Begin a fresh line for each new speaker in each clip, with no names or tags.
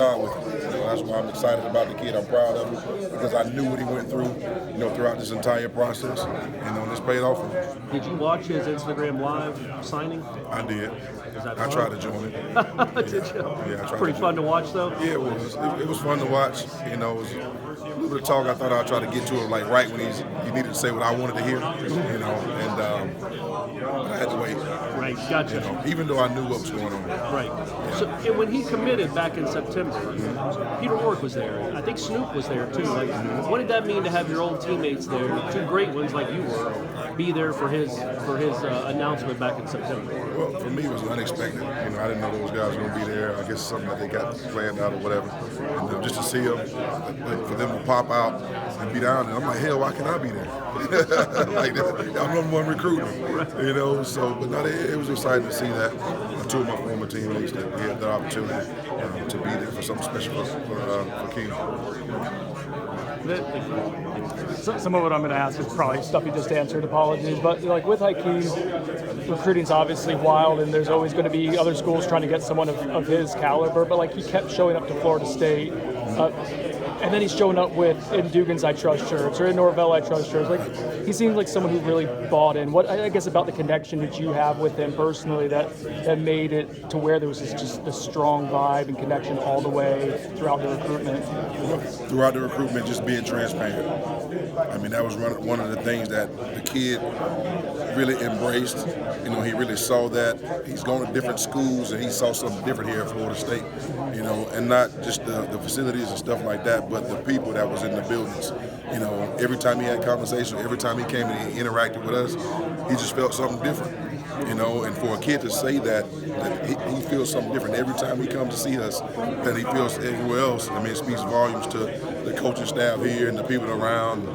with him. That's why I'm excited about the kid. I'm proud of him because I knew what he went through, throughout this entire process, and it's paid off for him.
Did you watch his Instagram live signing?
I did.
Was that
I
fun?
tried to join it.
Did you?
Yeah, I tried.
Pretty fun to watch, though.
Yeah, it was. It was fun to watch. It was a little bit of talk. I thought I'd try to get to it right when he needed to say what I wanted to hear. And I had to wait.
Right, gotcha.
Even though I knew what was going on.
Right. Yeah. So when he committed back in September, Peter Rourke was there. I think Snoop was there too. Like, what did that mean to have your old teammates there, two great ones like you were, be there for his announcement back in September?
Well, for me, it was unexpected. I didn't know those guys were going to be there. I guess something that they got planned out or whatever. And just to see them, for them to pop out and be down there, I'm like, hell, why can't I be there? Like, I'm number one recruiting, So, but no, it was exciting to see that. Two of my former teammates that we had the opportunity to be there for something special for King.
Some of what I'm going to ask is probably stuff you just answered. Apologies, but like with Hykeem, recruiting's obviously wild, and there's always going to be other schools trying to get someone of his caliber. But like he kept showing up to Florida State, and then he's showing up in Dugans I Trust shirts or in Norvell I Trust shirts. Like he seems like someone who really bought in. What I guess about the connection that you have with him personally that made it to where there was just this strong vibe and connection all the way throughout the recruitment.
Throughout the recruitment, just being transparent. That was one of the things that the kid really embraced. He really saw that. He's going to different schools, and he saw something different here at Florida State, and not just the facilities and stuff like that, but the people that was in the buildings. Every time he had conversation, every time he came and he interacted with us, he just felt something different. And for a kid to say that he feels something different every time he comes to see us than he feels everywhere else, it speaks volumes to the coaching staff here and the people around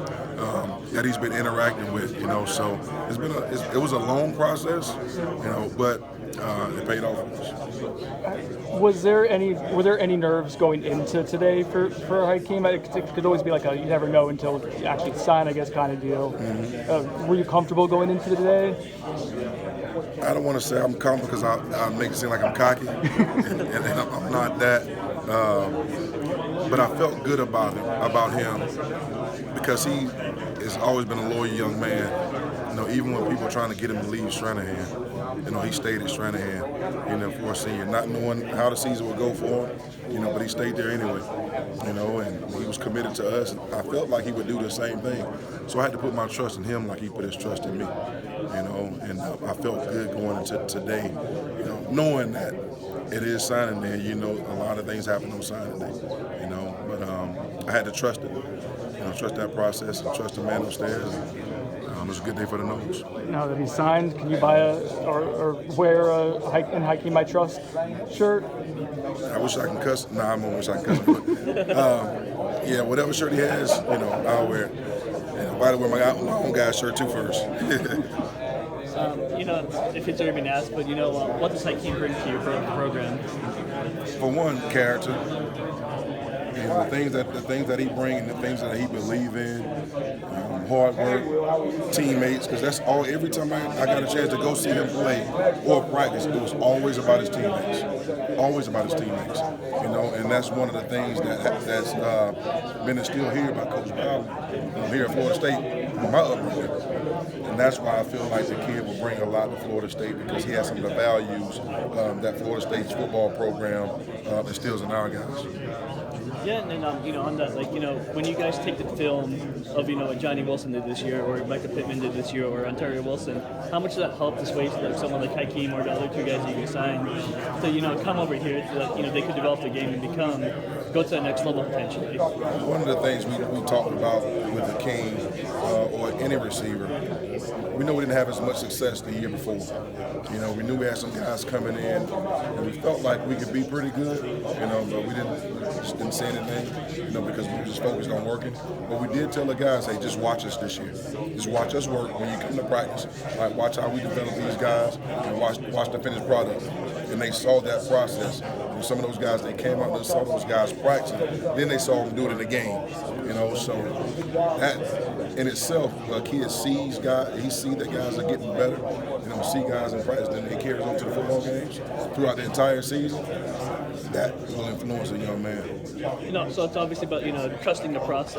that he's been interacting with, So it was a long process, but it paid off for us.
Were there any nerves going into today for Hykeem? It could always be like you never know until you actually sign, I guess, kind of deal. Were you comfortable going into today?
I don't want to say I'm comfortable because I make it seem like I'm cocky, and I'm not that. But I felt good about him because he has always been a loyal young man. Even when people are trying to get him to leave Stranahan, he stayed at Stranahan, for a senior, not knowing how the season would go for him, but he stayed there anyway, and he was committed to us. I felt like he would do the same thing, so I had to put my trust in him like he put his trust in me, and I felt good going into today, knowing that it is signing day. A lot of things happen on signing day, but I had to trust it, trust that process and trust the man upstairs. It was a good day for the Noles.
Now that he's signed, can you buy or wear a Hykeem I Trust shirt?
I wish I can cuss. Nah, I don't wish I can cuss. But yeah, whatever shirt he has, I'll wear it. And I'll probably wear my own guy's shirt too first.
If it's already been asked, but what does Hykeem bring to your program?
For one, character. The things that he brings and the things that he believes in, hard work, teammates, because that's all. Every time I got a chance to go see him play or practice, it was always about his teammates. Always about his teammates. And that's one of the things that's been instilled here by Coach Bowden here at Florida State in my upbringing. And that's why I feel like the kid will bring a lot to Florida State because he has some of the values that Florida State's football program instills in our guys.
Yeah, and on that, when you guys take the film of, what Johnny Wilson did this year, or Micah Pittman did this year, or Ontario Wilson, how much does that help dissuade someone like Hykeem or the other two guys that you signed to, come over here so that, they could develop the game and go to the next level potentially?
One of the things we talked about with the King or any receiver, we know we didn't have as much success the year before. We knew we had some guys coming in, and we felt like we could be pretty good, but we didn't say anything, because we were just focused on working. But we did tell the guys, hey, just watch us this year. Just watch us work when you come to practice. Watch how we develop these guys and watch the finished product. And they saw that process. And some of those guys, they came out and saw those guys practicing. Then they saw them do it in the game. So that in itself, a kid sees guys, he sees that guys are getting better. See guys in practice, then they carry on to the football games throughout the entire season. that will influence a young man.
So it's obviously about trusting the process.